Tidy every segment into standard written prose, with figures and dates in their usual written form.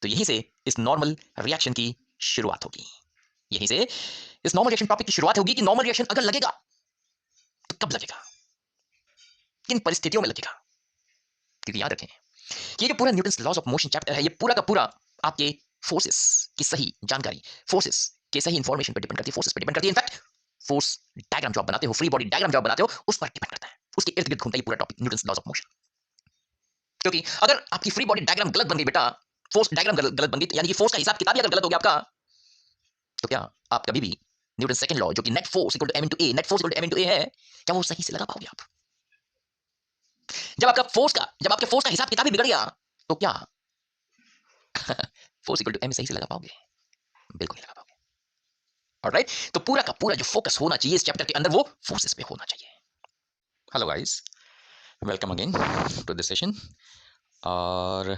तो यहीं से इस नॉर्मल रिएक्शन की शुरुआत होगी। यहीं से इस नॉर्मल रिएक्शन टॉपिक की शुरुआत होगी कि नॉर्मल रिएक्शन अगर लगेगा तो कब लगेगा, किन परिस्थितियों में लगेगा। क्योंकि याद रखें, ये जो पूरा Newton's laws of motion chapter है, ये पूरा का पूरा आपके फोर्सेस की सही जानकारी, फोर्सेस के सही इंफॉर्मेशन पर डिपेंड करती है, फोर्सेस पर डिपेंड करती है। इनफैक्ट फोर्स डायग्राम जो आप बनाते हो, फ्री बॉडी डायग्राम जो आप बनाते हो, उस पर डिपेंड करता है, उसके इर्द गिर्द घूमता है पूरा topic Newton's laws of motion. क्योंकि अगर आपकी फ्री बॉडी डायग्राम गलत बन गई बेटा, फोर्स डायग्राम गलत बन गई, यानी कि फोर्स का हिसाब किताब ही अगर गलत हो गया आपका, तो क्या आप कभी भी न्यूटन सेकंड लॉ जो कि net force equal to M into A, net force equal to M into A है, क्या वो सही से लगा पाओगे आप? जब आपके फोर्स का हिसाब किताब ही बिगड़ गया, तो क्या फोर्स इक्वल टू एम सही से लगा पाओगे? बिल्कुल नहीं लगा पाओगे। ऑलराइट, तो पूरा का पूरा जो फोकस होना चाहिए इस चैप्टर के अंदर, वो फोर्सेस पे होना चाहिए। Hello guys, welcome again to this session. और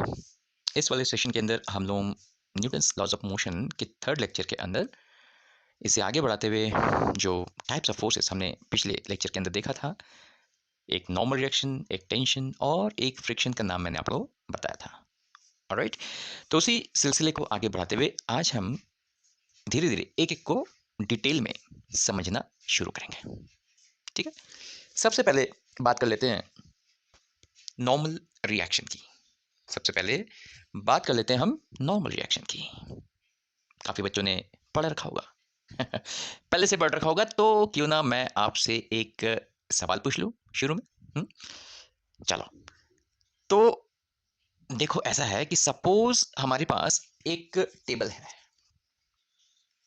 इस वाले सेशन के अंदर हम लोग न्यूटन्स लॉज ऑफ मोशन के थर्ड लेक्चर के अंदर इसे आगे बढ़ाते हुए जो टाइप्स ऑफ फोर्सेस हमने पिछले लेक्चर के अंदर देखा था, एक नॉर्मल रिएक्शन, एक टेंशन और एक फ्रिक्शन का नाम मैंने आपको बताया था। ऑलराइट, तो उसी सिलसिले को आगे बढ़ाते हुए आज हम धीरे धीरे एक एक को डिटेल में समझना शुरू करेंगे। ठीक है, सबसे पहले बात कर लेते हैं नॉर्मल रिएक्शन की। सबसे पहले बात कर लेते हैं हम नॉर्मल रिएक्शन की। काफी बच्चों ने पढ़ रखा होगा पहले से पढ़ रखा होगा, तो क्यों ना मैं आपसे एक सवाल पूछ लूं शुरू में। चलो, तो देखो, ऐसा है कि सपोज हमारे पास एक टेबल है,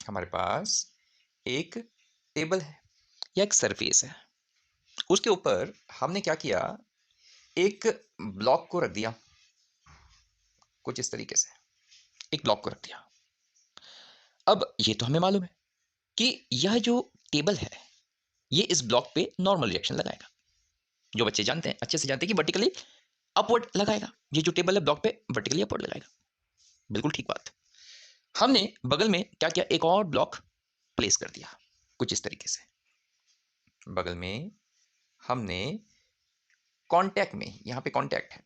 हमारे पास एक टेबल है या एक सरफेस है, उसके ऊपर हमने क्या किया, एक ब्लॉक को रख दिया, कुछ इस तरीके से एक ब्लॉक को रख दिया। अब ये तो हमें मालूम है कि यह जो टेबल है, ये इस ब्लॉक पे नॉर्मल रिएक्शन लगाएगा। जो बच्चे जानते हैं, अच्छे से जानते हैं कि वर्टिकली अपवर्ड लगाएगा। ये जो टेबल है ब्लॉक पे वर्टिकली अपवर्ड लगाएगा। बिल्कुल ठीक बात। हमने बगल में क्या किया, एक और ब्लॉक प्लेस कर दिया, कुछ इस तरीके से। बगल में हमने कांटेक्ट में, यहां पे कांटेक्ट है,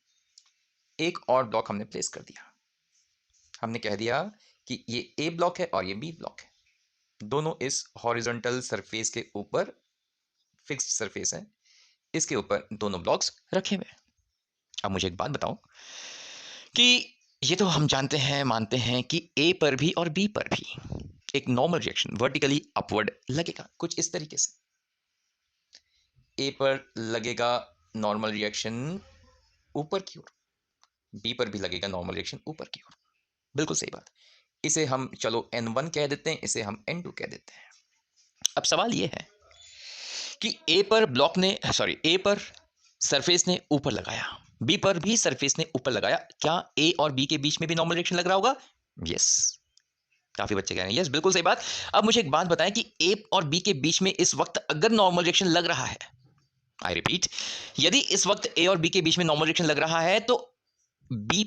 एक और ब्लॉक हमने प्लेस कर दिया। हमने कह दिया कि ये ए ब्लॉक है और ये बी ब्लॉक है, दोनों इस हॉरिजॉन्टल सरफेस के ऊपर, फिक्स्ड सरफेस है, इसके ऊपर दोनों ब्लॉक्स रखे हुए हैं। अब मुझे एक बात बताओ कि ये तो हम जानते हैं, मानते हैं कि ए पर भी और बी पर भी एक नॉर्मल रिएक्शन वर्टिकली अपवर्ड लगेगा, कुछ इस तरीके से। ए पर लगेगा नॉर्मल रिएक्शन ऊपर की ओर, बी पर भी लगेगा नॉर्मल रिएक्शन ऊपर की ओर। बिल्कुल सही बात। इसे हम चलो n1 कह देते हैं, इसे हम n2 कह देते हैं। अब सवाल यह है कि ए पर ब्लॉक ने, सॉरी, ए पर सरफेस ने ऊपर लगाया, बी पर भी सरफेस ने ऊपर लगाया, क्या ए और बी के बीच में भी नॉर्मल रिएक्शन लग रहा होगा? यस, काफी बच्चे कह रहे हैं यस, बिल्कुल सही बात। अब मुझे एक बात बताएं कि ए और बी के बीच में इस वक्त अगर नॉर्मल रिएक्शन लग रहा है, आई रिपीट, यदि इस वक्त ए और बी के बीच में नॉर्मल रिएक्शन लग रहा है, तो बी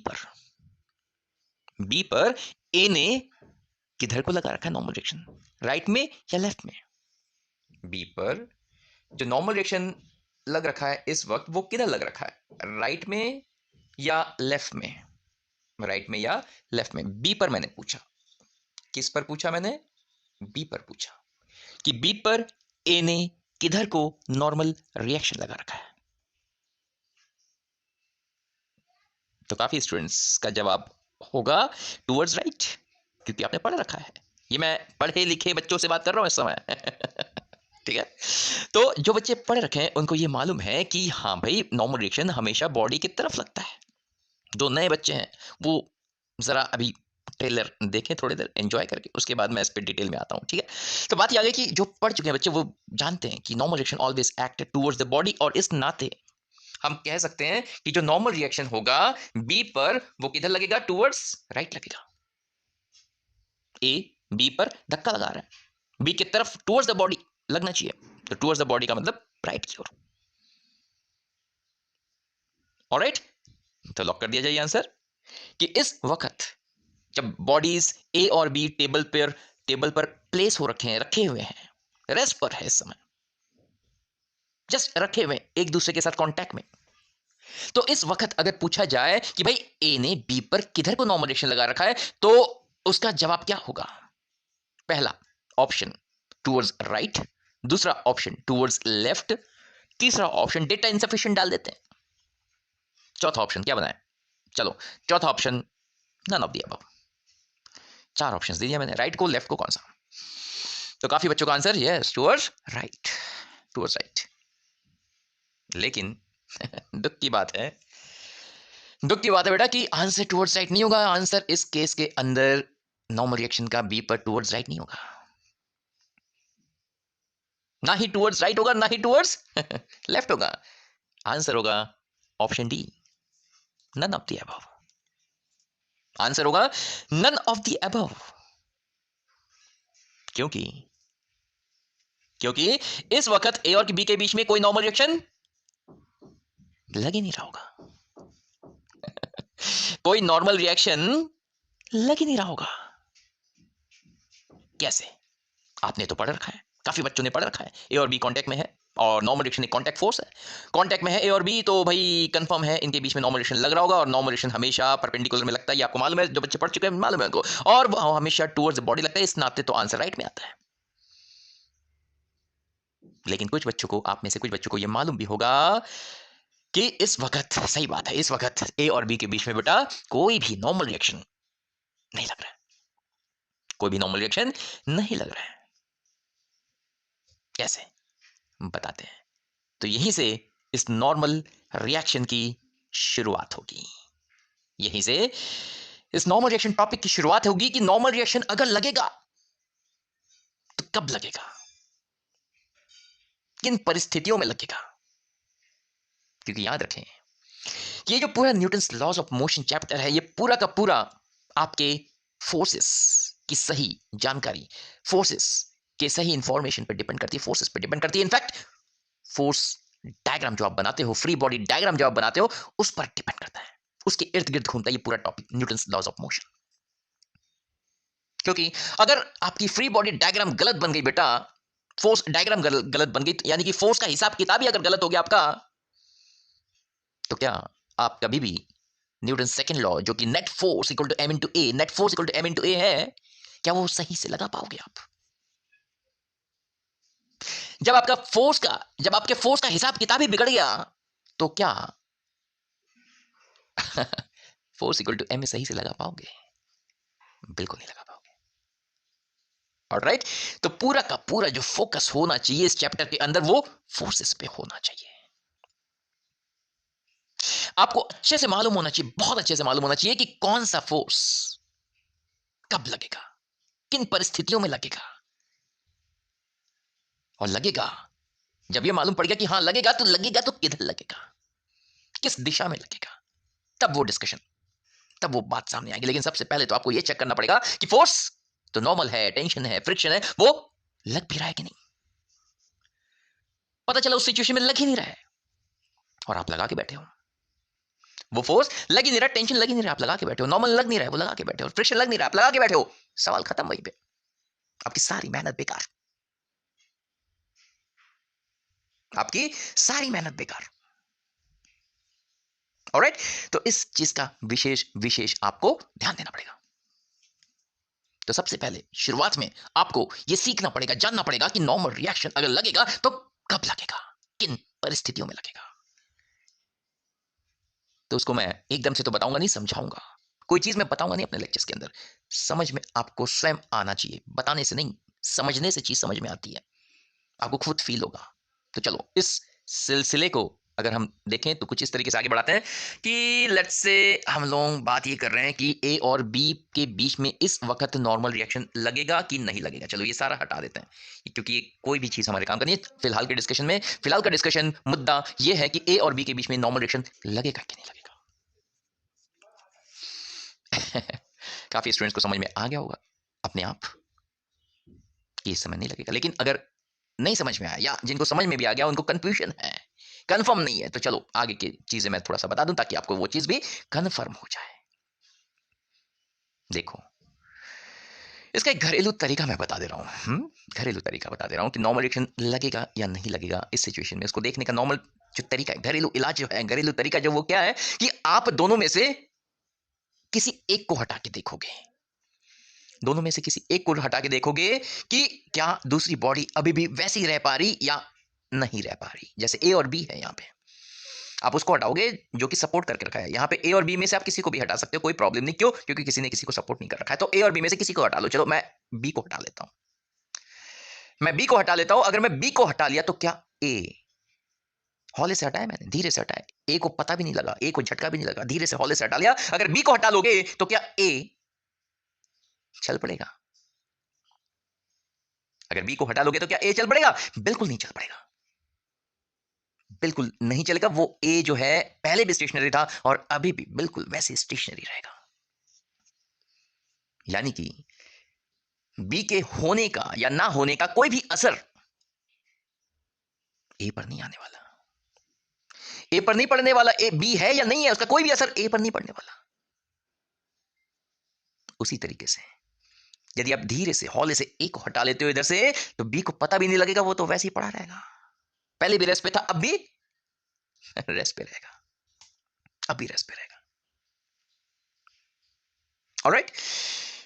पर ए ने किधर को लगा रखा है नॉर्मल रिएक्शन, राइट में या लेफ्ट में? बी पर जो नॉर्मल रिएक्शन लग रखा है इस वक्त, वो किधर लग रखा है, राइट में या लेफ्ट में? राइट में या लेफ्ट में? बी पर मैंने पूछा, किस पर पूछा मैंने? बी पर पूछा कि बी पर ए ने किधर को नॉर्मल रिएक्शन लगा रखा है। तो काफी स्टूडेंट्स का जवाब होगा टूवर्ड्स राइट, क्योंकि आपने पढ़ रखा है। ये मैं पढ़े लिखे बच्चों से बात कर रहा हूं इस समय ठीक है, तो जो बच्चे पढ़ रखे हैं उनको ये मालूम है कि हाँ भाई, नॉर्मल रिएक्शन हमेशा बॉडी की तरफ लगता है। जो नए बच्चे हैं वो जरा अभी ट्रेलर देखें, थोड़ी देर एंजॉय करके, उसके बाद मैं इस पर डिटेल में आता हूं। ठीक है, तो बात ये आ गई कि जो पढ़ चुके हैं बच्चे वो जानते हैं कि normal reaction always act towards the body, और इस नाते हम कह सकते हैं कि जो नॉर्मल रिएक्शन होगा बी पर, वो किधर लगेगा, टूवर्ड्स राइट लगेगा। ए बी पर धक्का लगा रहा है, बी की तरफ टूवर्ड्स द बॉडी लगना चाहिए, तो टूवर्ड्स द बॉडी का मतलब राइट की ओर। ऑलराइट, तो लॉक कर दिया जाए आंसर कि इस वक्त जब बॉडीज ए और बी टेबल पर प्लेस हो रखे हुए हैं, रेस्ट पर है इस समय, जस्ट रखे हुए एक दूसरे के साथ कांटेक्ट में, तो इस वक्त अगर पूछा जाए कि भाई ए ने बी पर किधर को नॉर्मल रिएक्शन लगा रखा है, तो उसका जवाब क्या होगा? पहला ऑप्शन टूवर्ड्स राइट, दूसरा ऑप्शन टूवर्ड्स लेफ्ट, तीसरा ऑप्शन डेटा इनसफिशिएंट डाल देते हैं, चौथा ऑप्शन क्या बनाए? चलो चौथा option none of the above. चार ऑप्शंस दे दिया मैंने, राइट को, लेफ्ट को, कौन सा? तो काफी बच्चों का answer yes, towards right, towards right. लेकिन दुख की बात है, दुख की बात है बेटा कि आंसर टूवर्ड्स राइट नहीं होगा। आंसर इस केस के अंदर नॉर्मल रिएक्शन का बी पर टूवर्ड्स राइट नहीं होगा, ना ही टूवर्ड्स राइट होगा, ना ही टूवर्ड्स लेफ्ट होगा। आंसर होगा option D, none of the above. Answer होगा नन ऑफ द अबव। क्योंकि क्योंकि इस वक्त ए और बी के बीच में कोई नॉर्मल रिएक्शन लग ही नहीं रहा होगा। कोई नॉर्मल रिएक्शन लग ही नहीं रहा होगा। कैसे? आपने तो पढ़ रखा है, काफी बच्चों ने पढ़ रखा है, ए और बी कांटेक्ट में है और नॉर्मल रिएक्शन एक कांटेक्ट फोर्स है। कांटेक्ट में है ए और बी, तो भाई कंफर्म है इनके बीच में नॉर्मल रिएक्शन लग रहा होगा, और नॉर्मल रिएक्शन हमेशा परपेंडिकुलर में लगता है, ये आपको मालूम है, जो बच्चे पढ़ चुके हैं मालूम है उनको, और वो हमेशा टूवर्ड्स बॉडी लगता है। इस नाते तो आंसर राइट में आता है। लेकिन कुछ बच्चों को, आप में से कुछ बच्चों को यह मालूम भी होगा कि इस वक्त, सही बात है, इस वक्त ए और बी के बीच में बेटा कोई भी नॉर्मल रिएक्शन नहीं लग रहा है, कोई भी नॉर्मल रिएक्शन नहीं लग रहा है। कैसे? बताते हैं। तो यहीं से इस नॉर्मल रिएक्शन की शुरुआत होगी, यहीं से इस नॉर्मल रिएक्शन टॉपिक की शुरुआत होगी कि नॉर्मल रिएक्शन अगर लगेगा तो कब लगेगा, किन परिस्थितियों में लगेगा। क्योंकि याद रखें, ये जो पूरा Newton's laws of motion chapter है, ये पूरा का पूरा आपके फोर्सेस की सही जानकारी, फोर्सेस के सही इंफॉर्मेशन पर डिपेंड करती है, फोर्सेस पर डिपेंड करती है। इनफैक्ट फोर्स डायग्राम जो आप बनाते हो, फ्री बॉडी डायग्राम जो आप बनाते हो, उस पर डिपेंड करता है, उसके इर्द गिर्द घूमता है ये पूरा topic, Newton's laws of motion. क्योंकि अगर आपकी फ्री बॉडी डायग्राम गलत बन गई बेटा, फोर्स डायग्राम गलत बन गई, यानी कि फोर्स का हिसाब किताब ही अगर गलत हो गया आपका, तो क्या आप कभी भी न्यूटन सेकंड लॉ, जो कि net force equal to M into A, net force equal to M into A है, क्या वो सही से लगा पाओगे आप? जब आपका फोर्स का, जब आपके फोर्स का हिसाब किताब ही बिगड़ गया, तो क्या फोर्स इक्वल टू एम सही से लगा पाओगे? बिल्कुल नहीं लगा पाओगे। ऑलराइट, तो पूरा का पूरा जो फोकस होना चाहिए इस चैप्टर के अंदर, वो फोर्सेस पे होना चाहिए। आपको अच्छे से मालूम होना चाहिए, बहुत अच्छे से मालूम होना चाहिए कि कौन सा फोर्स कब लगेगा, किन परिस्थितियों में लगेगा, और लगेगा जब ये मालूम पड़ गया कि हाँ लगेगा, तो किधर लगेगा, किस दिशा में लगेगा, तब वो डिस्कशन, तब वो बात सामने आएगी। लेकिन सबसे पहले तो आपको ये चेक करना पड़ेगा कि फोर्स तो नॉर्मल है, टेंशन है, फ्रिक्शन है, वो लग भी रहा है कि नहीं। पता चला उस सिचुएशन में लग ही नहीं रहा है और आप लगा के बैठे हो, वो फोर्स लग ही नहीं रहा, टेंशन लग ही नहीं रहा, आप लगा के बैठे हो, नॉर्मल लग नहीं रहा है, वो लगा के बैठे हो, फ्रिक्शन लग नहीं रहा, आप लगा के बैठे हो, सवाल खत्म वहीं पे, आपकी सारी मेहनत बेकार, आपकी सारी मेहनत बेकार। ऑलराइट, तो इस चीज का विशेष विशेष आपको ध्यान देना पड़ेगा। तो सबसे पहले शुरुआत में आपको यह सीखना पड़ेगा, जानना पड़ेगा कि नॉर्मल रिएक्शन अगर लगेगा तो कब लगेगा, किन परिस्थितियों में लगेगा। तो उसको मैं एकदम से तो बताऊंगा नहीं, समझाऊंगा, कोई चीज मैं बताऊंगा नहीं अपने लेक्चर्स के अंदर, समझ में आपको स्वयं आना चाहिए, बताने से नहीं, समझने से चीज समझ में आती है, आपको खुद फील होगा। तो चलो इस सिलसिले को अगर हम देखें तो कुछ इस तरीके से आगे बढ़ाते हैं कि लेट्स से हम लोग बात ये कर रहे हैं कि ए और बी के बीच में इस वक्त नॉर्मल रिएक्शन लगेगा कि नहीं लगेगा। चलो ये सारा हटा देते हैं क्योंकि ये कोई भी चीज हमारे काम का नहीं है फिलहाल के डिस्कशन में। फिलहाल का डिस्कशन मुद्दा ये है कि ए और बी के बीच में नॉर्मल रिएक्शन लगेगा कि नहीं लगेगा। काफी स्टूडेंट्स को समझ में आ गया होगा अपने आप कि इस समय नहीं लगेगा, लेकिन अगर नहीं समझ में आया या जिनको समझ में भी आ गया उनको कंफ्यूजन है, कंफर्म नहीं है, तो चलो आगे की चीजें मैं थोड़ा सा बता दूं ताकि आपको वो चीज भी कंफर्म हो जाए। देखो इसका एक घरेलू तरीका मैं बता दे रहा हूं, घरेलू तरीका बता दे रहा हूं कि नॉर्मल रिएक्शन लगेगा या नहीं लगेगा इस सिचुएशन में, उसको देखने का नॉर्मल जो तरीका है, घरेलू इलाज जो है, घरेलू तरीका जो, वो क्या है कि आप दोनों में से किसी एक को हटा के देखोगे, दोनों में से किसी एक को हटा के देखोगे कि क्या दूसरी बॉडी अभी भी वैसी रह पा रही या नहीं रह पा रही। जैसे ए और बी है, यहां पे आप उसको हटाओगे जो कि सपोर्ट करके रखा है। यहां पे ए और बी में से आप किसी को भी हटा सकते हो, कोई प्रॉब्लम नहीं। क्यों? क्योंकि किसी ने किसी को सपोर्ट नहीं कर रखा है। तो ए और बी में से किसी को हटा लो। चलो मैं बी को हटा लेता हूं, मैं बी को हटा लेता हूं। अगर मैं बी को हटा लिया तो क्या ए, हौले से हटाया मैंने, धीरे से हटाया, ए को पता भी नहीं लगा, ए को झटका भी नहीं लगा, धीरे से हौले से हटा लिया। अगर बी को हटा लोगे तो क्या ए चल पड़ेगा? अगर बी को हटा लोगे तो क्या ए चल पड़ेगा? बिल्कुल नहीं चल पड़ेगा, बिल्कुल नहीं चलेगा। वो ए जो है पहले भी स्टेशनरी था और अभी भी बिल्कुल वैसे स्टेशनरी रहेगा। यानी कि बी के होने का या ना होने का कोई भी असर ए पर नहीं आने वाला, ए पर नहीं पड़ने वाला। ए बी है या नहीं है, उसका कोई भी असर ए पर नहीं पड़ने वाला। उसी तरीके से यदि आप धीरे से हौले से ए को हटा लेते हो इधर से, तो बी को पता भी नहीं लगेगा, वो तो वैसे ही पड़ा रहेगा। पहले भी रेस्ट पे था, अब भी रेस्ट पे रहेगा, अब भी रेस्ट पे रहेगा। ऑलराइट,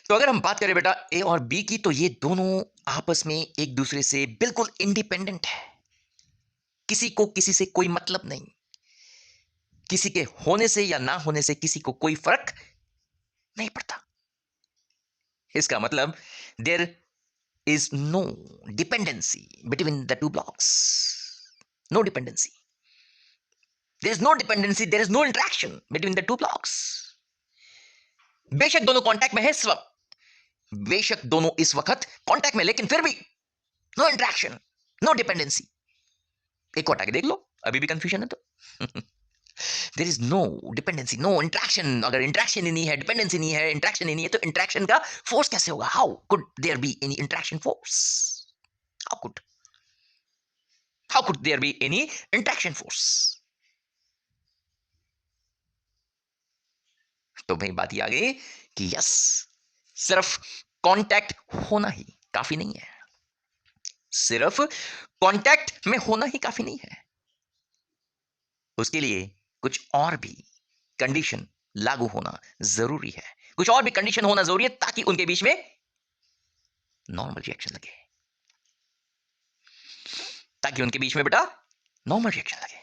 तो अगर हम बात करें बेटा ए और बी की, तो ये दोनों आपस में एक दूसरे से बिल्कुल इंडिपेंडेंट है। किसी को किसी से कोई मतलब नहीं, किसी के होने से या ना होने से किसी को कोई फर्क नहीं पड़ता। इसका मतलब there is no dependency between the two blocks, no dependency, there is no dependency, there is no interaction between the two blocks. बेशक दोनों कांटेक्ट में है इस वक्त, बेशक दोनों इस वक्त कांटेक्ट में, लेकिन फिर भी नो इंटरेक्शन, नो डिपेंडेंसी। एक को हटा के देख लो, अभी भी कंफ्यूजन है तो there is no dependency, no interaction. अगर इंटरेक्शन ही नहीं है, डिपेंडेंसी नहीं है, इंटरेक्शन ही नहीं है, तो इंटरेक्शन का फोर्स कैसे होगा? How could there be any interaction force? How could there be any interaction force? तो भाई बात ही आ गई कि यस, सिर्फ कांटेक्ट होना ही काफी नहीं है, सिर्फ कांटेक्ट में होना ही काफी नहीं है, उसके लिए कुछ और भी कंडीशन लागू होना जरूरी है, कुछ और भी कंडीशन होना जरूरी है, ताकि उनके बीच में नॉर्मल रिएक्शन लगे, ताकि उनके बीच में बेटा नॉर्मल रिएक्शन लगे।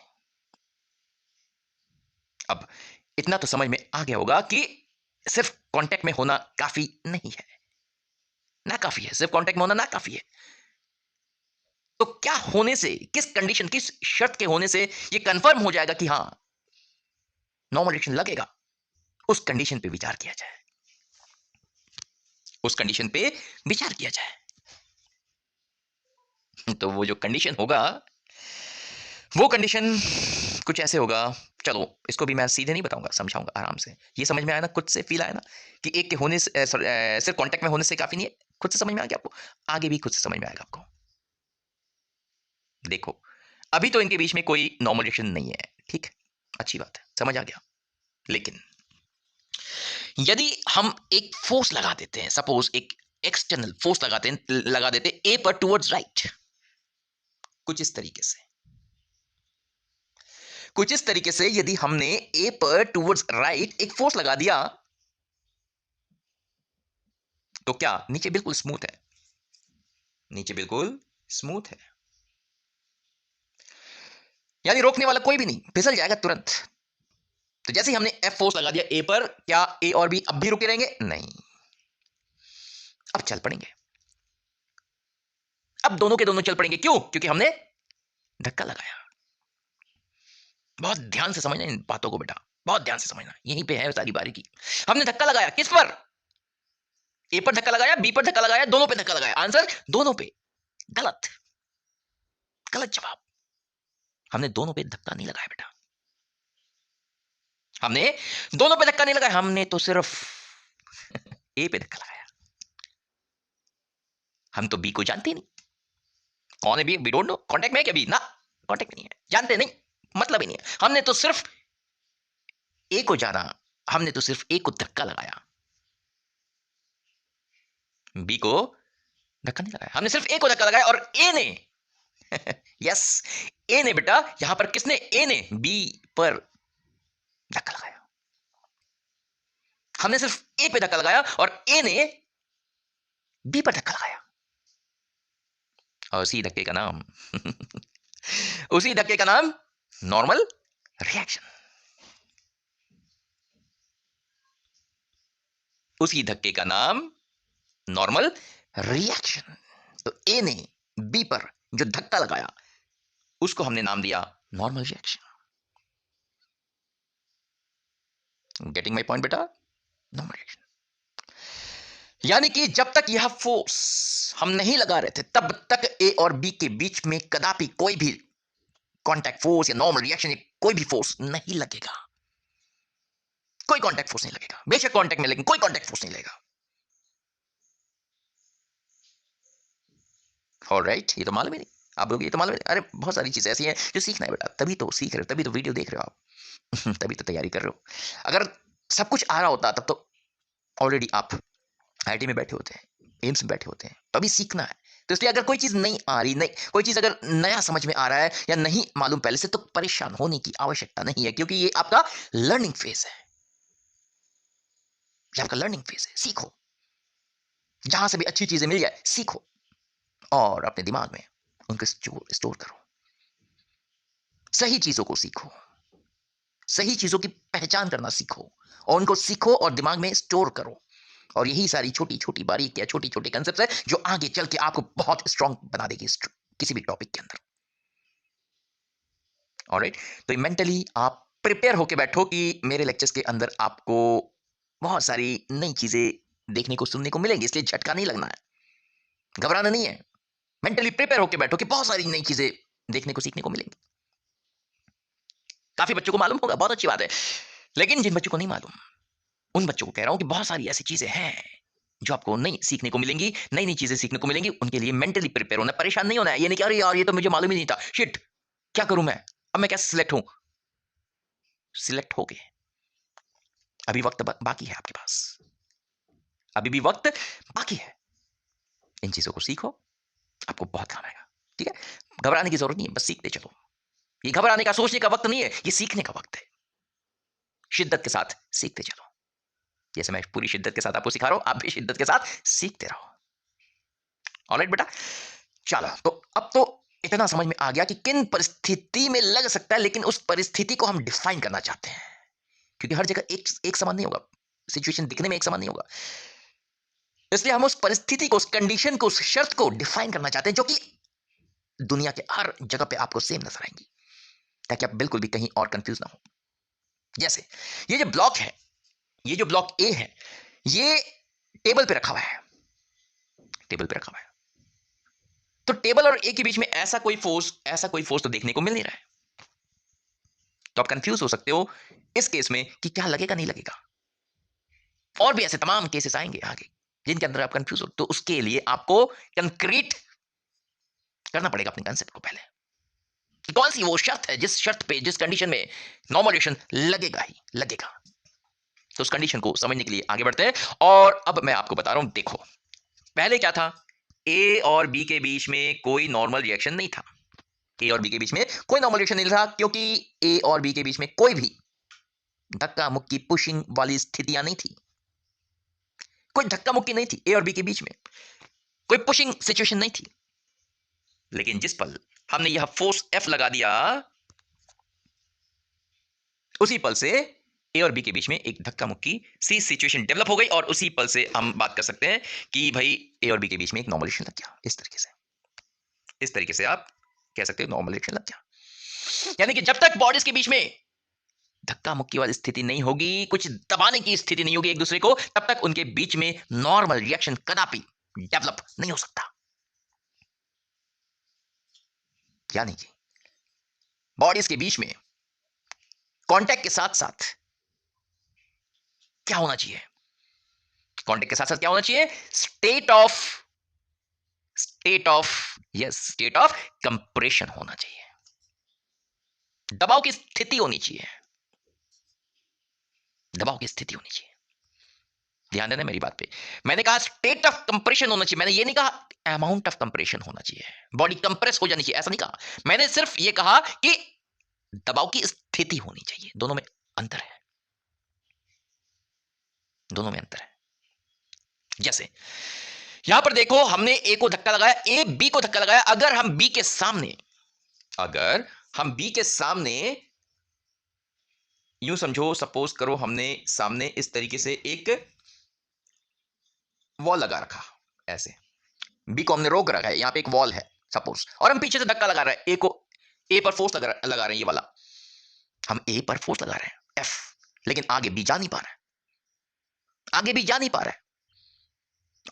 अब इतना तो समझ में आ गया होगा कि सिर्फ कांटेक्ट में होना काफी नहीं है, ना काफी है, सिर्फ कांटेक्ट में होना ना काफी है। तो क्या होने से, किस कंडीशन, किस शर्त के होने से ये कंफर्म हो जाएगा कि हां नॉर्मल रिएक्शन लगेगा? उस कंडीशन पे विचार किया जाए, उस कंडीशन पे विचार किया जाए। तो वो जो कंडीशन होगा, वो कंडीशन कुछ ऐसे होगा। चलो इसको भी मैं सीधे नहीं बताऊंगा, समझाऊंगा आराम से। ये समझ में आया ना, खुद से फील आया ना कि एक के होने से सिर्फ कांटेक्ट में होने से काफी नहीं है? खुद से समझ में आ गया आपको? आगे भी खुद से समझ में आएगा आपको। देखो अभी तो इनके बीच में कोई नॉर्मल रिएक्शन नहीं है, ठीक, अच्छी बात है, समझ आ गया। लेकिन यदि हम एक फोर्स लगा देते हैं, सपोज एक एक्सटर्नल फोर्स लगा देते ए पर टुवर्ड्स राइट, कुछ इस तरीके से, कुछ इस तरीके से यदि हमने ए पर टुवर्ड्स राइट एक फोर्स लगा दिया, तो क्या नीचे बिल्कुल स्मूथ है, नीचे बिल्कुल स्मूथ है, यानी रोकने वाला कोई भी नहीं, फिसल जाएगा तुरंत। तो जैसे ही हमने एफ फोर्स लगा दिया ए पर, क्या ए और बी अब भी रुके रहेंगे? नहीं, अब चल पड़ेंगे, अब दोनों के दोनों चल पड़ेंगे। क्यों? क्योंकि हमने धक्का लगाया। बहुत ध्यान से समझना इन बातों को बेटा, बहुत ध्यान से समझना, यहीं पे है सारी बारीकी। हमने धक्का लगाया, किस पर? ए पर धक्का लगाया, बी पर धक्का लगाया, दोनों पे धक्का लगाया। आंसर दोनों पे। गलत, गलत जवाब। हमने दोनों पे धक्का नहीं लगाया बेटा, हमने दोनों पे धक्का नहीं लगाया, हमने तो सिर्फ ए पे धक्का लगाया। हम तो बी को जानते नहीं, कौन है B? We don't know. Contact में है क्या बी? ना, कांटेक्ट नहीं है, जानते नहीं, मतलब ही नहीं है। हमने तो सिर्फ ए को जाना, हमने तो सिर्फ ए को धक्का लगाया, बी को धक्का नहीं लगाया। हमने सिर्फ ए को धक्का लगाया और ए ने यस, ए ने बेटा, यहां पर किसने, ए ने बी पर धक्का लगाया। हमने सिर्फ ए पे धक्का लगाया और ए ने बी पर धक्का लगाया, और उसी धक्के का नाम उसी धक्के का नाम नॉर्मल रिएक्शन। उसी धक्के का नाम नॉर्मल रिएक्शन। तो ए ने बी पर जो धक्का लगाया उसको हमने नाम दिया normal reaction. Getting my point बेटा? Normal reaction. यानी कि जब तक यह फोर्स हम नहीं लगा रहे थे तब तक ए और बी के बीच में कदापि कोई भी कांटेक्ट फोर्स या नॉर्मल रिएक्शन, कोई भी फोर्स नहीं लगेगा। कोई कांटेक्ट फोर्स नहीं लगेगा, बेशक कांटेक्ट में, लेकिन कोई कांटेक्ट फोर्स नहीं लगेगा। ऑलराइट, ये तो मालूम ही नहीं आप लोग, ये तो मालूम है। अरे बहुत सारी चीजें ऐसी हैं जो सीखना है बेटा, तभी तो सीख रहे हो, तभी तो वीडियो देख रहे हो आप तभी तो तैयारी कर रहे हो। अगर सब कुछ आ रहा होता तब तो ऑलरेडी आप आईआईटी में बैठे होते हैं, एम्स में बैठे होते हैं। तो अभी सीखना है, तो इसलिए अगर कोई चीज नहीं आ रही, नहीं कोई चीज अगर नया समझ में आ रहा है या नहीं मालूम पहले से, तो परेशान होने की आवश्यकता नहीं है, क्योंकि ये आपका लर्निंग फेज है। ये आपका लर्निंग फेज है। सीखो, जहां से भी अच्छी चीजें मिल जाए सीखो, और अपने दिमाग में उनको स्टोर करो। सही चीजों को सीखो, सही चीजों की पहचान करना सीखो, और उनको सीखो और दिमाग में स्टोर करो। और यही सारी छोटी छोटी बारीकियां, छोटी छोटी कंसेप्ट है जो आगे चल के आपको बहुत स्ट्रांग बना देगी किसी भी टॉपिक के अंदर। ऑलराइट, तो मेंटली आप प्रिपेयर होके बैठो कि मेरे लेक्चर्स के अंदर आपको बहुत सारी नई चीजें देखने को सुनने को मिलेंगी, इसलिए झटका नहीं लगना है, घबराना नहीं है। मेंटली प्रिपेयर होके बैठो कि बहुत सारी नई चीजें देखने को सीखने को मिलेंगी। काफी बच्चों को मालूम होगा, बहुत अच्छी बात है, लेकिन जिन बच्चों को नहीं मालूम उन बच्चों को कह रहा हूं कि बहुत सारी ऐसी चीजें हैं जो आपको नई सीखने को मिलेंगी, नई नई चीजें सीखने को मिलेंगी। उनके लिए मेंटली प्रिपेयर होना, परेशान नहीं होना है। ये नहीं कि अरे यार ये तो मुझे मालूम ही नहीं था, शिट क्या करूं मैं, अब मैं कैसे सिलेक्ट हूं। सिलेक्ट हो गए, अभी वक्त बाकी है आपके पास, अभी भी वक्त बाकी है। इन चीजों को सीखो, आपको बहुत काम आएगा। ठीक है, घबराने की जरूरत नहीं है, बस सीखते चलो। ये घबराने का, सोचने का वक्त नहीं है, ये सीखने का वक्त है। शिद्दत के साथ सीखते चलो, जैसे मैं पूरी शिद्दत के साथ आपको सिखा रहा हूं, आप भी शिद्दत के साथ सीखते रहो। ऑलराइट बेटा, चलो तो अब तो इतना समझ में आ गया कि किन परिस्थिति में लग सकता है, लेकिन उस परिस्थिति को हम डिफाइन करना चाहते हैं, क्योंकि हर जगह एक समान नहीं होगा, सिचुएशन दिखने में एक समान नहीं होगा। इसलिए हम उस परिस्थिति को, उस कंडीशन को, उस शर्त को डिफाइन करना चाहते हैं जो कि दुनिया के हर जगह पे आपको सेम नजर आएंगी, ताकि आप बिल्कुल भी कहीं और कंफ्यूज ना हो। जैसे ये जो ब्लॉक है, ये जो ब्लॉक ए है, ये टेबल पे रखा हुआ है, टेबल पे रखा हुआ है। तो टेबल और ए के बीच में ऐसा कोई फोर्स तो देखने को मिल नहीं रहा है। तो आप कंफ्यूज हो सकते हो इस केस में कि क्या लगेगा नहीं लगेगा। और भी ऐसे तमाम केसेस आएंगे आगे जिनके अंदर आप कंफ्यूज हो, तो उसके लिए आपको कंक्रीट करना पड़ेगा अपने कंसेप्ट को पहले, कि कौन सी वो शर्त है जिस शर्त पे, जिस कंडीशन में नॉर्मल रिएक्शन लगेगा ही लगेगा। तो उस कंडीशन को समझने के लिए आगे बढ़ते हैं। और अब मैं आपको बता रहा हूं, देखो पहले क्या था, ए और बी के बीच में कोई नॉर्मल रिएक्शन नहीं था। ए और बी के बीच में कोई नॉर्मल रिएक्शन नहीं था, क्योंकि ए और बी के बीच में कोई भी धक्का मुक्की, पुशिंग वाली स्थितियां नहीं थी। कोई धक्का मुक्की नहीं थी ए और बी के बीच में, कोई पुशिंग सिचुएशन नहीं थी। लेकिन जिस पल हमने यह फोर्स एफ लगा दिया, उसी पल से ए और बी के बीच में एक धक्का मुक्की सी सिचुएशन डेवलप हो गई, और उसी पल से हम बात कर सकते हैं कि भाई ए और बी के बीच में एक नॉर्मल रिएक्शन लग गया। इस तरीके से आप कह सकते हो नॉर्मल रिएक्शन लग गया। यानी कि जब तक बॉडीज के बीच में धक्का मुक्की वाली स्थिति नहीं होगी, कुछ दबाने की स्थिति नहीं होगी एक दूसरे को, तब तक उनके बीच में नॉर्मल रिएक्शन कदापि डेवलप नहीं हो सकता। यानी कि बॉडीज के बीच में कांटेक्ट के साथ साथ क्या होना चाहिए, कांटेक्ट के साथ साथ क्या होना चाहिए, स्टेट ऑफ कंप्रेशन होना चाहिए, दबाव की स्थिति होनी चाहिए, दबाव की स्थिति होनी चाहिए। ध्यान देना मेरी बात पे। मैंने कहा स्टेट ऑफ कंप्रेशन होना चाहिए, मैंने ये नहीं कहा अमाउंट ऑफ कंप्रेशन होना चाहिए, बॉडी कंप्रेस हो जानी चाहिए, ऐसा नहीं कहा। मैंने सिर्फ ये कहा कि दबाव की स्थिति होनी चाहिए। दोनों में अंतर है, दोनों में अंतर है। जैसे यहां पर देखो, हमने ए को धक्का लगाया, ए बी को धक्का लगाया। अगर हम बी के सामने, अगर हम बी के सामने यूं समझो, सपोज करो हमने सामने इस तरीके से एक वॉल लगा रखा, ऐसे बी को हमने रोक रखा है, यहां पे एक वॉल है सपोज, और हम पीछे से धक्का लगा रहे हैं, ए को, ए पर फोर्स लगा रहे हैं, ये वाला हम ए पर फोर्स लगा रहे हैं एफ, लेकिन आगे बी जा नहीं पा रहा है, आगे बी जा नहीं पा रहा है।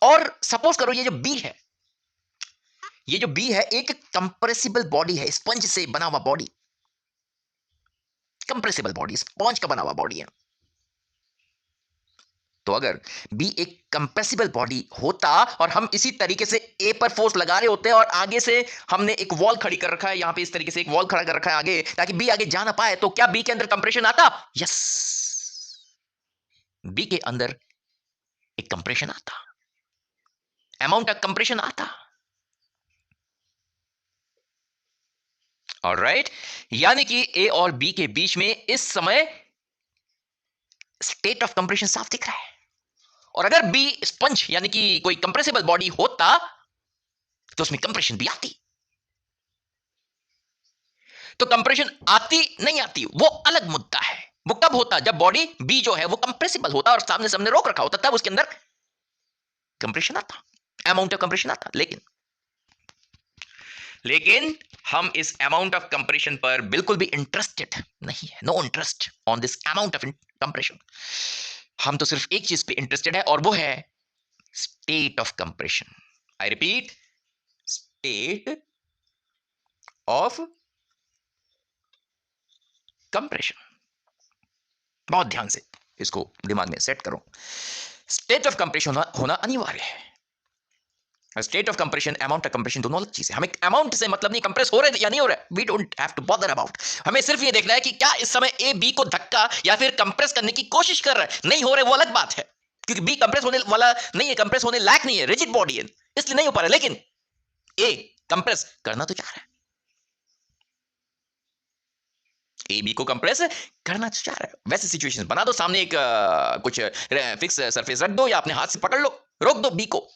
और सपोज करो ये जो बी है, ये जो बी है एक कंप्रेसिबल बॉडी है, स्पंज से बना हुआ बॉडी, कंप्रेसिबल बॉडी, स्पंज का बना हुआ बॉडी है। तो अगर बी एक कंप्रेसिबल बॉडी होता और हम इसी तरीके से ए पर फोर्स लगा रहे होते और आगे से हमने एक वॉल खड़ी कर रखा है, यहां पे इस तरीके से एक वॉल खड़ा कर रखा है आगे, ताकि बी आगे जा ना पाए, तो क्या बी के अंदर कंप्रेशन आता? यस, बी के अंदर एक कंप्रेशन आता, अमाउंट ऑफ कंप्रेशन आता। ऑलराइट, यानी कि ए और बी के बीच में इस समय स्टेट ऑफ कंप्रेशन साफ दिख रहा है। और अगर बी स्पंज यानी कि कोई कंप्रेसिबल बॉडी होता तो उसमें कंप्रेशन भी आती। तो कंप्रेशन आती नहीं आती वो अलग मुद्दा है। वो कब होता? जब बॉडी बी जो है वो कंप्रेसिबल होता और सामने सामने रोक रखा होता, तब उसके अंदर कंप्रेशन आता, अमाउंट ऑफ कंप्रेशन आता। लेकिन हम इस अमाउंट ऑफ कंप्रेशन पर बिल्कुल भी इंटरेस्टेड नहीं है, no interest on this amount of compression. हम तो सिर्फ एक चीज पे इंटरेस्टेड है और वो है state of compression. I repeat, state of compression. बहुत ध्यान से इसको दिमाग में सेट करो। स्टेट ऑफ कंप्रेशन होना अनिवार्य है। State of compression, amount of compression दोनों अलग चीज है। हमें अमाउंट से मतलब नहीं कंप्रेस हो रहे या नहीं हो रहा, we don't have to bother about. हमें सिर्फ ये देखना है कि क्या इस समय ए बी को धक्का या फिर कंप्रेस करने की कोशिश कर रहा है। नहीं हो रहे वो अलग बात है, क्योंकि बी कंप्रेस होने वाला नहीं है, कंप्रेस होने लायक नहीं है, रिजिड बॉडी है, इसलिए नहीं हो पा रहा। लेकिन ए कंप्रेस करना तो चाह रहा है, ए बी को कंप्रेस करना चाह रहा है। वैसे सिचुएशन बना दो, सामने एक कुछ फिक्स सरफेस रख दो या अपने हाथ से पकड़ लो, रोक दो बी को,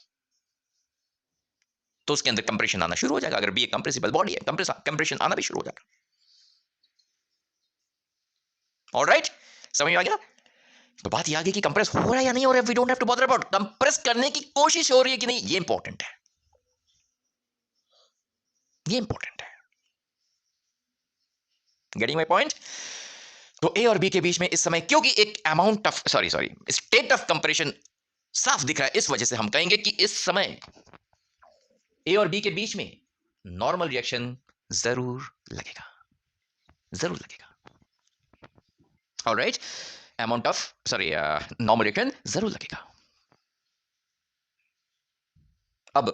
तो उसके अंदर कंप्रेशन आना शुरू हो जाएगा। अगर बी एक कंप्रेसिबल बॉडी है, कंप्रेशन आना भी शुरू हो जाएगा। ऑलराइट, समझ में आ गया? तो बात ये आ गई कि कंप्रेस हो रहा है या नहीं हो रहा है, we don't have to bother about. Compress करने की कोशिश हो रही है कि नहीं, ये इंपॉर्टेंट है, ये इंपॉर्टेंट है। Getting my point? तो ए और बी के बीच में इस समय क्योंकि एक amount of state of compression साफ दिख रहा है, इस वजह से हम कहेंगे कि इस समय ए और बी के बीच में नॉर्मल रिएक्शन जरूर लगेगा, जरूर लगेगा। Alright, amount of normal reaction जरूर लगेगा। अब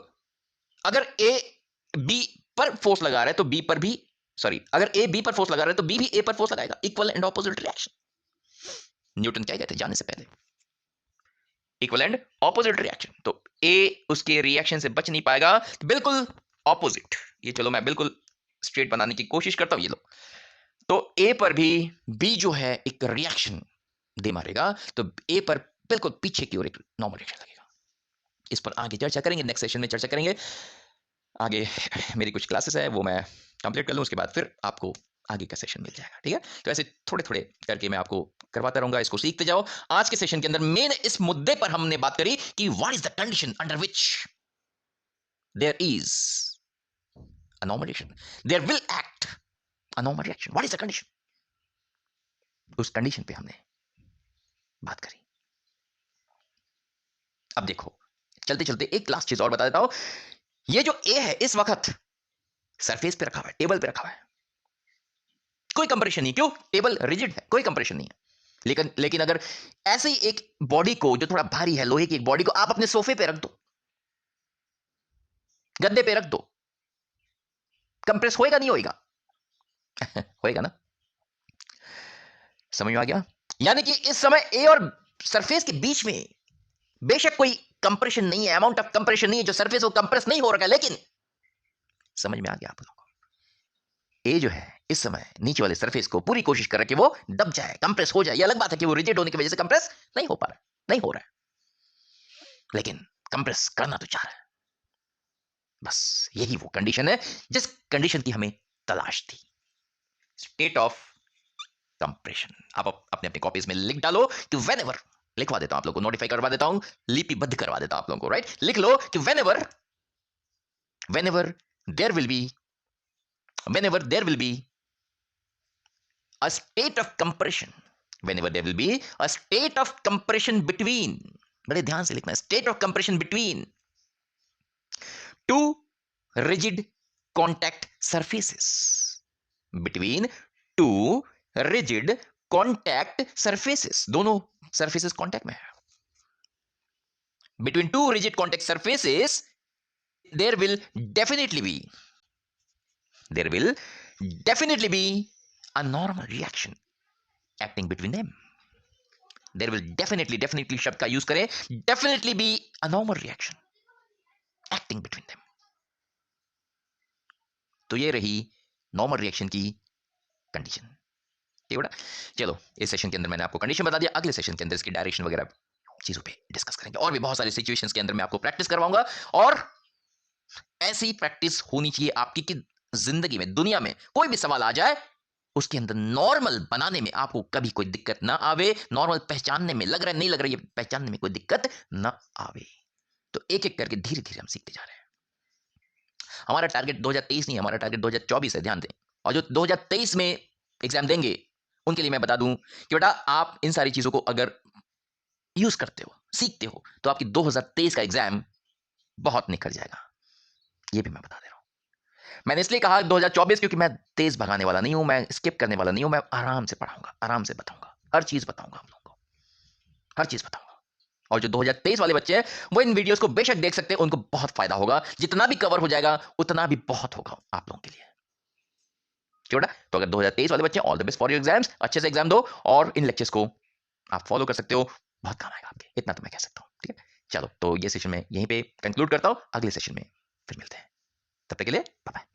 अगर ए बी पर फोर्स लगा रहा है तो बी पर भी अगर ए बी पर फोर्स लगा रहा है तो बी भी ए पर फोर्स लगाएगा। Equal and opposite reaction. Newton क्या कहते हैं जानने से पहले, इक्वल एंड ऑपोजिट रिएक्शन। तो ए उसके रिएक्शन से बच नहीं पाएगा, तो बिल्कुल ऑपोजिट। ये चलो मैं बिल्कुल स्ट्रेट बनाने की कोशिश करता हूं, ये लो। तो ए पर भी बी जो है एक रिएक्शन दे मारेगा, तो ए पर बिल्कुल पीछे की ओर एक नॉर्मल रिएक्शन लगेगा। इस पर आगे चर्चा करेंगे, नेक्स्ट सेशन में चर्चा करेंगे। आगे मेरी कुछ क्लासेस है वो मैं कंप्लीट कर लूं, उसके बाद फिर आपको आगे का सेशन मिल जाएगा, ठीक है? तो ऐसे थोड़े थोड़े करके मैं आपको करवाता रहूंगा, इसको सीखते जाओ। आज के सेशन के अंदर मेन इस मुद्दे पर हमने बात करी कि what is the condition under which there is a normal reaction, there will act a normal reaction. What is the condition? उस कंडीशन पे हमने बात करी। अब देखो, चलते चलते एक लास्ट चीज और बता देता हूं। ये जो ए है इस वक्त सरफेस पे रखा हुआ है, टेबल पे रखा हुआ है, कोई कंप्रेशन नहीं। क्यों? टेबल रिजिड है, कोई कंप्रेशन नहीं है। लेकिन अगर ऐसे ही एक बॉडी को जो थोड़ा भारी है, लोहे की एक बॉडी को आप अपने सोफे पे रख दो, गद्दे पे रख दो, कंप्रेस होएगा नहीं होएगा? होएगा ना? समझ में आ गया? यानी कि इस समय ए और सरफेस के बीच में बेशक कोई कंप्रेशन नहीं है, अमाउंट ऑफ कंप्रेशन नहीं है, जो सरफेस वो कंप्रेस नहीं हो रहा है, लेकिन समझ में आ गया आप लोगों को, ए जो है इस समय नीचे वाले सरफेस को पूरी कोशिश कर रहा है कि वो दब जाए, कंप्रेस हो जाए। ये अलग बात है कि वो रिजिड होने की वजह से कंप्रेस नहीं हो पा रहा, नहीं हो रहा है, लेकिन कंप्रेस करना तो चाह रहा है। बस यही वो कंडीशन है जिस कंडीशन की हमें तलाश थी, स्टेट ऑफ कंप्रेशन। आप अपने अपने कॉपीज में लिख डालो कि व्हेनेवर, लिखवा देता हूं आप लोगों को, नोटिफाई करवा देता हूं, लिपिबद्ध करवा देता हूं आप लोगों को, राइट? लिख लो कि whenever whenever there will be whenever there will be a state of compression, whenever there will be a state of compression between, बड़े ध्यान से लिखना, state of compression between two rigid contact surfaces, between two rigid contact surfaces, दोनों surfaces contact में है, between two rigid contact surfaces there will definitely be a normal reaction acting between them. There will definitely शब्द का use करें, definitely be a normal reaction acting between them. तो ये रही normal reaction की condition, ठीक है बेटा? चलो, इस सेशन के अंदर मैंने आपको कंडीशन बता दिया, अगले सेशन के अंदर इसकी डायरेक्शन वगैरह चीजों पे डिस्कस करेंगे, और भी बहुत सारी सिचुएशंस के अंदर मैं आपको प्रैक्टिस करवाऊंगा, और ऐसी प्रैक्टिस होनी चाहिए आपकी कि जिंदगी में, दुनिया में कोई भी सवाल आ जाए, उसके अंदर नॉर्मल बनाने में आपको कभी कोई दिक्कत ना आवे, नॉर्मल पहचानने में, लग रहा है नहीं लग रहा है, ये पहचानने में कोई दिक्कत ना आवे। तो एक एक करके धीरे धीरे हम सीखते जा रहे हैं। हमारा टारगेट 2023 नहीं है, हमारा टारगेट 2024 है, ध्यान दें। और जो 2023 में एग्जाम देंगे उनके लिए मैं बता दूं कि बेटा आप इन सारी चीजों को अगर यूज करते हो, सीखते हो, तो आपकी 2023 का एग्जाम बहुत निखर जाएगा, ये भी मैं बता दे रहा हूं। मैंने इसलिए कहा 2024 क्योंकि मैं तेज भगाने वाला नहीं हूं, मैं स्किप करने वाला नहीं हूं, मैं आराम से पढ़ाऊंगा, आराम से बताऊंगा, हर चीज बताऊंगा आप लोगों को, हर चीज बताऊंगा। और जो 2023 वाले बच्चे हैं वो इन वीडियोस को बेशक देख सकते हैं, उनको बहुत फायदा होगा, जितना भी कवर हो जाएगा उतना भी बहुत होगा आप लोगों के लिए, ठीक है? तो अगर 2023 वाले बच्चे, all the best for your exams, अच्छे से एग्जाम दो और इन लेक्चर्स को आप फॉलो कर सकते हो, बहुत काम आएगा आपके, इतना तो मैं कह सकता हूं, ठीक है? चलो, तो ये सेशन में यहीं पे कंक्लूड करता हूं, अगले सेशन में फिर मिलते हैं, तब तक के लिए बाय बाय।